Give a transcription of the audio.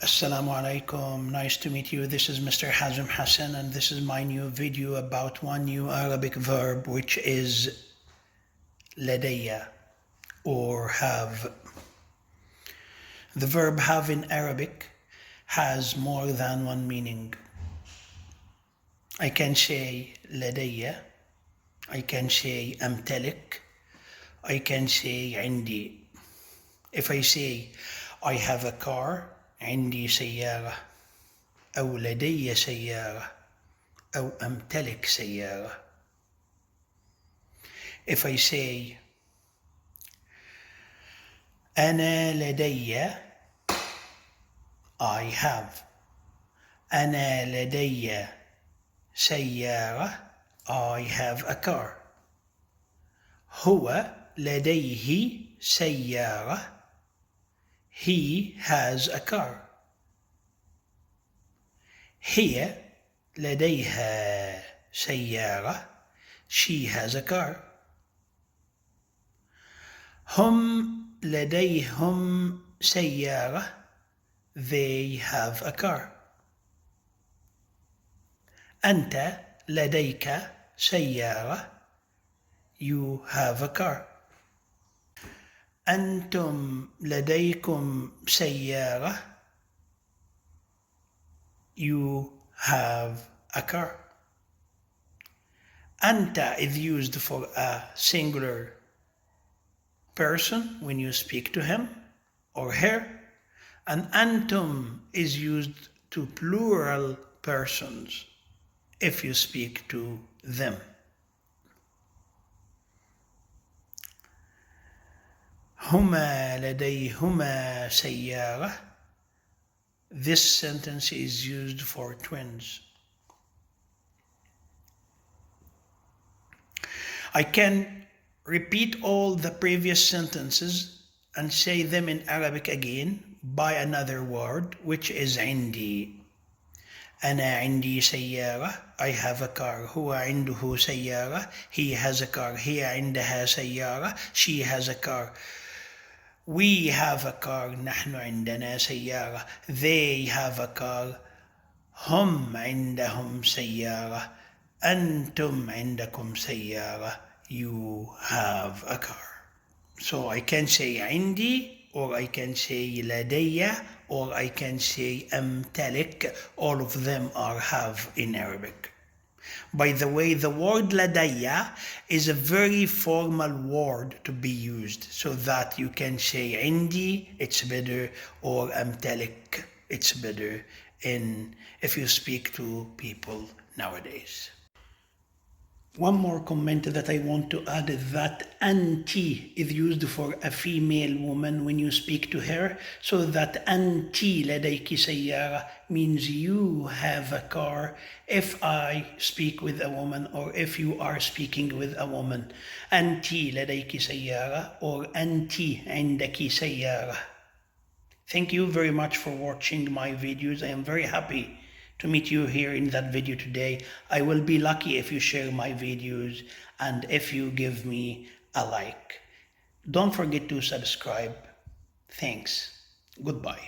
Assalamu alaikum, nice to meet you. This is Mr. Hazim Hassan, and this is my new video about one new Arabic verb, which is ladayya, or have. The verb have in Arabic has more than one meaning. I can say ladayya, I can say يمتلك, I can say عندي. If I say I have a car, عندي سيارة أو لدي سيارة أو أمتلك سيارة. If I say أنا لدي I have, أنا لدي سيارة I have a car. هو لديه سيارة He has a car. هي لديها سيارة. She has a car. هم لديهم سيارة. They have a car. أنت لديك سيارة. You have a car. أنتم لديكم سيارة. You have a car. أنت is used for a singular person when you speak to him or her, and أنتم is used to plural persons if you speak to them. هما لديهما سيارة. This sentence is used for twins. I can repeat all the previous sentences and say them in Arabic again by another word, which is عندي. أنا عندي سيارة. I have a car. هو عنده سيارة. He has a car. هي عندها سيارة. She has a car. We have a car. نحن عندنا سيارة. They have a car. هم عندهم سيارة. أنتم عندكم سيارة. You have a car. So I can say عندي, or I can say لدي, or I can say يمتلك. All of them are have in Arabic. By the way, the word لدي is a very formal word to be used, so that you can say عندي, it's better, or يمتلك, it's better if you speak to people nowadays. One more comment that I want to add is that أنتِ is used for a female woman when you speak to her, so that أنتِ لديك سيارة means you have a car if I speak with a woman, or if you are speaking with a woman. أنتِ لديك سيارة, or أنتِ عندك سيارة. Thank you very much for watching my videos. I am very happy to meet you here in that video today. I will be lucky if you share my videos and if you give me a like. Don't forget to subscribe. Thanks. Goodbye.